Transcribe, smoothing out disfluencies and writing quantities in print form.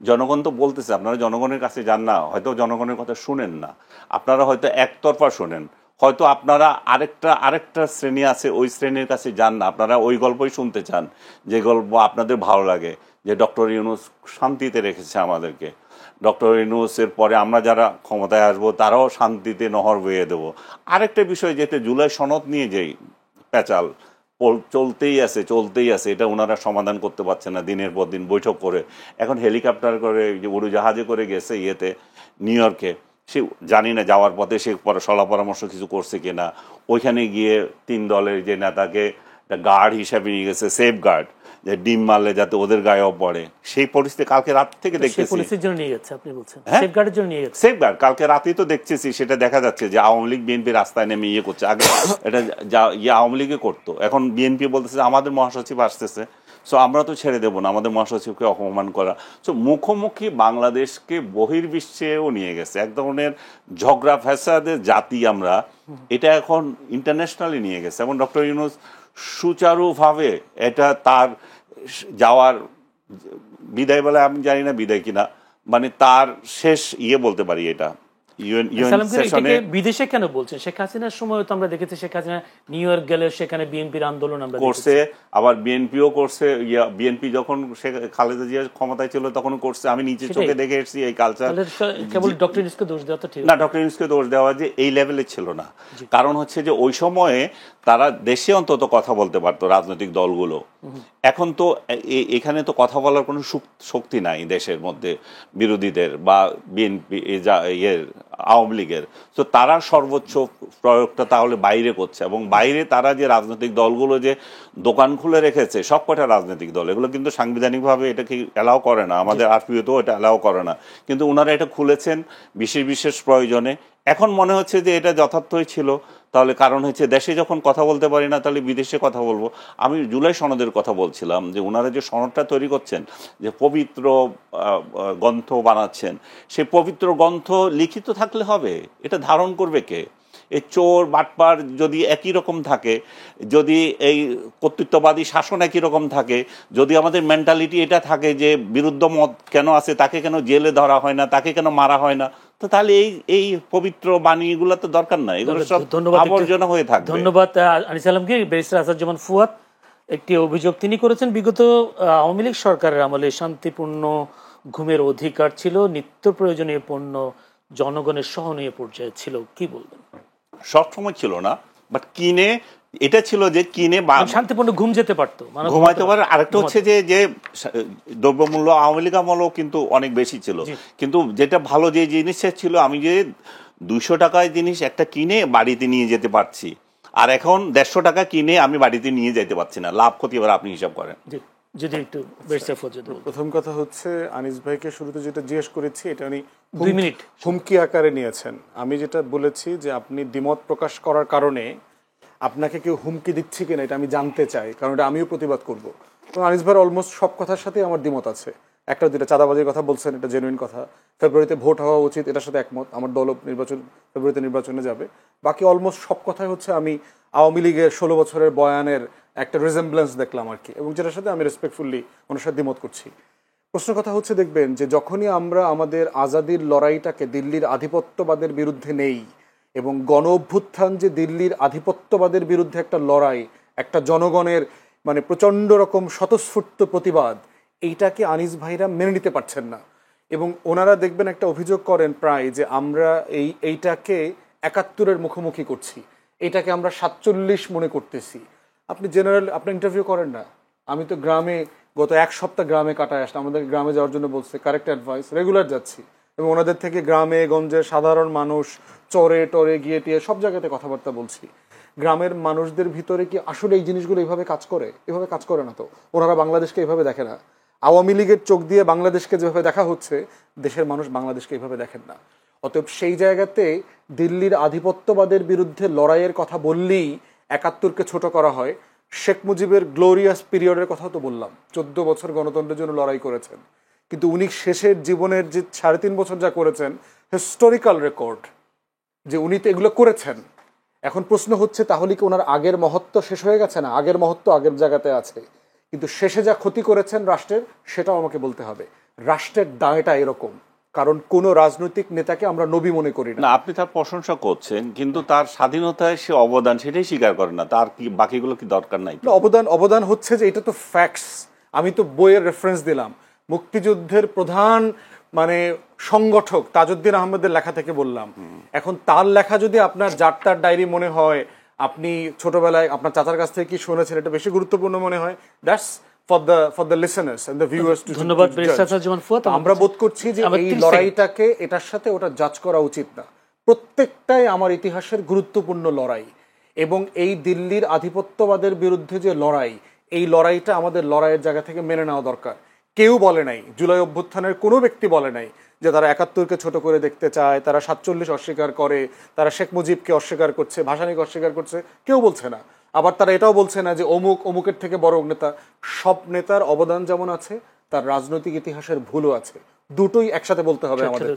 জনগণ তো বলতেছে, আপনারা জনগণের কাছে যান না, হয়তো জনগণের কথা শুনেন না, আপনারা হয়তো একতরফা শোনেন, হয়তো আপনারা আরেকটা শ্রেণী আছে ওই শ্রেণীর কাছে যান না, আপনারা ওই গল্পই শুনতে চান যে গল্প আপনাদের ভালো লাগে, যে ডক্টর ইউনূস শান্তিতে রেখেছে আমাদেরকে, ডক্টর ইউনূসের পরে আমরা যারা ক্ষমতায় আসবো তারাও শান্তিতে নহর বইয়ে দেবো। আরেকটা বিষয়, যেতে জুলাই সনদ নিয়ে যেই প্যাচাল চলতেই আছে, এটা ওনারা সমাধান করতে পারছে না, দিনের পর দিন বৈঠক করে, এখন হেলিকপ্টার করে যে উড়োজাহাজে করে গেছে ইয়েতে নিউ ইয়র্কে, সে জানি না যাওয়ার পথে সে সলা পরামর্শ কিছু করছে কিনা, ওইখানে গিয়ে 3 দলের যে নেতাকে গার্ড হিসাবে নিয়ে গেছে, সেফ গার্ড, যে ডিম মারলে যাতে ওদের গায়েও পড়ে, সেই পরিস্থিতি কালকে রাত থেকে দেখতেছি। পুলিশের জন্য নিয়ে গেছে, আপনি বলছেন সেফগার্ডের জন্য নিয়ে গেছে। সেফগার্ড কালকে রাতেই তো দেখতেছি, সেটা দেখা যাচ্ছে যে আওয়ামী লীগ বিএনপি রাস্তায় নেমে ইয়ে করছে, আগে এটা আওয়ামী লীগে করতো, এখন বিএনপি বলতেছে আমাদের মহাসচিব আসতেছে, সো আমরা তো ছেড়ে দেবো না আমাদের মহাসচিবকে অপমান করা। সো মুখোমুখি বাংলাদেশকে বহির্বিশ্বেও নিয়ে গেছে, এক ধরনের ঝগড়া ফ্যাসাদের জাতি আমরা, এটা এখন ইন্টারন্যাশনালি নিয়ে গেছে। এবং ডক্টর ইউনূস সুচারুভাবে এটা তার যাওয়ার বিদায় বলে, আমি জানি না বিদায় কিনা, মানে তার শেষ বলতে পারি এটা। বিদেশে কেন বলছেন? শেখ হাসিনার সময় তো আমরা দেখেছি শেখ হাসিনা নিউ ইয়র্ক গেলে সেখানে বিএনপির আন্দোলন আমরা করছে, আবার বিএনপিও করছে, বিএনপি যখন খালেদা জিয়া ক্ষমতায় ছিল তখন করছে, আমি নিজে চোখে দেখে এসেছি এই কালচার। কেবল ডক্টর ইউনূসকে দোষ দেওয়া তো ঠিক না, ডক্টর ইউনূসকে দোষ দেওয়া যে এই লেভেলে ছিল না, কারণ হচ্ছে যে ওই সময়ে তারা দেশে অন্তত কথা বলতে পারতো রাজনৈতিক দলগুলো, এখন তো এখানে তো কথা বলার কোনো শক্তি নাই দেশের মধ্যে বিরোধীদের বা বিএনপি আওয়ামী লীগের, তো তারা সর্বোচ্চ প্রয়োগটা তাহলে বাইরে করছে। এবং বাইরে তারা যে রাজনৈতিক দলগুলো যে দোকান খুলে রেখেছে, সব কটা রাজনৈতিক দল, এগুলো কিন্তু সাংবিধানিকভাবে এটাকে অ্যালাউ করে না, আমাদের আরপিওতেও এটা অ্যালাউ করে না, কিন্তু ওনারা এটা খুলেছেন বিশেষ প্রয়োজনে। এখন মনে হচ্ছে যে এটা যথার্থই ছিল, তাহলে কারণ হচ্ছে দেশে যখন কথা বলতে পারি না তাহলে বিদেশে কথা বলবো। আমি জুলাই সনদের কথা বলছিলাম, যে ওনারা যে সনদটা তৈরি করছেন, যে পবিত্র গ্রন্থ বানাচ্ছেন, সেই পবিত্র গ্রন্থ লিখিত থাকলে হবে, এটা ধারণ করবে কে? এই চোর বাটপার যদি একই রকম থাকে, যদি এই কর্তৃত্ববাদী শাসন একই রকম থাকে, যদি আমাদের মেন্টালিটি এটা থাকে যে বিরুদ্ধ মত কেন আছে, তাকে কেন জেলে ধরা হয় না, তাকে কেন মারা হয় না, তো তাহলে এই পবিত্র বাণীগুলো তো দরকার নাই, এগুলো সব আবর্জনা হয়ে থাকে। ধন্যবাদ আনিস আলমকে। ব্যারিস্টার আসাদুজ্জামান ফুয়াদ, একটি অভিযোগ তিনি করেছেন, বিগত আওয়ামী লীগ সরকারের আমলে শান্তিপূর্ণ ঘুমের অধিকার ছিল, নিত্য প্রয়োজনীয় পণ্য জনগণের সহনীয় পর্যায়ে ছিল, কি বলবেন? সবসময় ছিল না, বাট কিনে এটা ছিল যে কিনে শান্তিপূর্ণ ঘুম যেতে পারতো, ঘুমাইতে পারে। আরেকটা হচ্ছে যে দ্রব্যমূল্য আওয়ামী লীগ আমলেও কিন্তু অনেক বেশি ছিল, কিন্তু যেটা ভালো যে জিনিসটা ছিল, আমি যে 200 টাকায় জিনিস একটা কিনে বাড়িতে নিয়ে যেতে পারছি, আর এখন 150 টাকা কিনে আমি বাড়িতে নিয়ে যেতে পারছি না, লাভ ক্ষতি এবার আপনি হিসাব করেন। যদি একটু প্রথম কথা হচ্ছে, আনিস ভাইকে শুরুতে যেটা জিজ্ঞেস করেছি এটা উনি 2 মিনিট হুমকি আকারে নিয়েছেন। আমি যেটা বলেছি যে আপনি দ্বিমত প্রকাশ করার কারণে আপনাকে কেউ হুমকি দিচ্ছে কিনা এটা আমি জানতে চাই, কারণ এটা আমিও প্রতিবাদ করবো। তো আনিস ভাইয়ের অলমোস্ট সব কথার সাথে আমার দ্বিমত আছে। একটা যেটা চাঁদাবাজির কথা বলছেন, এটা জেনুইন কথা, ফেব্রুয়ারিতে ভোট হওয়া উচিত, এটার সাথে একমত, আমার দল ফেব্রুয়ারিতে নির্বাচনে যাবে। বাকি অলমোস্ট সব কথাই হচ্ছে আমি আওয়ামী লীগের 16 বছরের বয়ানের একটা রিজেম্বলেন্স দেখলাম আর কি, এবং যেটার সাথে আমি রেসপেক্টফুলি ওনার সাথে দ্বিমত করছি। প্রশ্ন কথা হচ্ছে, দেখবেন যে যখনই আমরা আমাদের আজাদির লড়াইটাকে দিল্লির আধিপত্যবাদের বিরুদ্ধে নেই, এবং গণ অভ্যুত্থান যে দিল্লির আধিপত্যবাদের বিরুদ্ধে একটা লড়াই, একটা জনগণের মানে প্রচণ্ড রকম স্বতঃস্ফূর্ত প্রতিবাদ, এইটাকে আনিস ভাইরা মেনে নিতে পারছেন না। এবং ওনারা দেখবেন একটা অভিযোগ করেন প্রায়, যে আমরা এইটাকে 71-এর মুখোমুখি করছি, এটাকে আমরা 47 মনে করতেছি। আপনি জেনারেল আপনি ইন্টারভিউ করেন না? আমি তো গ্রামে গত 1 সপ্তাহ গ্রামে কাটায় আসলাম, আমাদের গ্রামে যাওয়ার জন্য বলছে, কারেক্ট অ্যাডভাইস, রেগুলার যাচ্ছি, এবং ওনাদের থেকে গ্রামে গঞ্জে সাধারণ মানুষ চরে টরে গিয়ে টিয়ে সব জায়গাতে কথাবার্তা বলছি। গ্রামের মানুষদের ভিতরে কি আসলে এই জিনিসগুলো এইভাবে কাজ করে? এভাবে কাজ করে না তো, ওনারা বাংলাদেশকে এইভাবে দেখে না। আওয়ামী লীগের চোখ দিয়ে বাংলাদেশকে যেভাবে দেখা হচ্ছে, দেশের মানুষ বাংলাদেশকে এইভাবে দেখেন না। অতএব সেই জায়গাতে দিল্লির আধিপত্যবাদের বিরুদ্ধে লড়াইয়ের কথা বললেই 71-কে ছোট করা হয়। শেখ মুজিবের গ্লোরিয়াস পিরিয়ডের কথাও তো বললাম, 14 বছর গণতন্ত্রের জন্য লড়াই করেছেন, কিন্তু উনি শেষের জীবনের যে 3.5 বছর যা করেছেন, হিস্টোরিক্যাল রেকর্ড, যে উনি তো এগুলো করেছেন। এখন প্রশ্ন হচ্ছে, তাহলে কি ওনার আগের মহত্ব শেষ হয়ে গেছে? না, আগের মহত্ব আগের জায়গাতে আছে, কিন্তু শেষে যা ক্ষতি করেছেন রাষ্ট্রের, সেটাও আমাকে বলতে হবে। রাষ্ট্রের দায়টা এরকম, কারণ কোন রাজনৈতিক নেতাকে আমরা নবী মনে করি না। না, আপনি তার প্রশংসা করছেন, কিন্তু তার স্বাধীনতায় সে অবদান সেটাই স্বীকার করেন না। তার কি বাকিগুলো কি দরকার নাই? অবদান হচ্ছে যে এটা তো ফ্যাক্টস। আমি তো বইয়ের রেফারেন্স দিলাম, মুক্তিযুদ্ধের প্রধান মানে সংগঠক তাজউদ্দিন আহমেদের লেখা থেকে বললাম। এখন তার লেখা যদি আপনার যাত্রার ডায়েরি মনে হয়, আপনি ছোটবেলায় আপনার চাচার কাছ থেকে কি শুনেছেন, এটা বেশি গুরুত্বপূর্ণ মনে হয়, that's for the listeners and the viewers to ধন্যবাদ ব্যারিস্টার আসাদুজ্জামান ফুয়াদ। আমরা বোধ করছি যে এই লড়াইটাকে এটার সাথে ওটা জাজ করা উচিত না। প্রত্যেকটাই আমার ইতিহাসের গুরুত্বপূর্ণ লড়াই, এবং এই দিল্লির আধিপত্যবাদের বিরুদ্ধে যে লড়াই, এই লড়াইটা আমাদের লড়াইয়ের জায়গা থেকে মেনে নেওয়া দরকার। কেউ বলে নাই, জুলাই অভ্যুত্থানের কোনো ব্যক্তি বলে নাই যে তারা ৭১কে ছোট করে দেখতে চায়, তারা ৪৭ অস্বীকার করে, তারা শেখ মুজিবকে অস্বীকার করছে, ভাসানীকে অস্বীকার করছে, কেউ বলছে না। আবার তারা এটাও বলছে না যে অমুকের থেকে বড় নেতা। সব নেতার অবদান যেমন আছে, তার রাজনৈতিক ইতিহাসের ভুলও আছে, দুটোই একসাথে বলতে হবে আমাদের।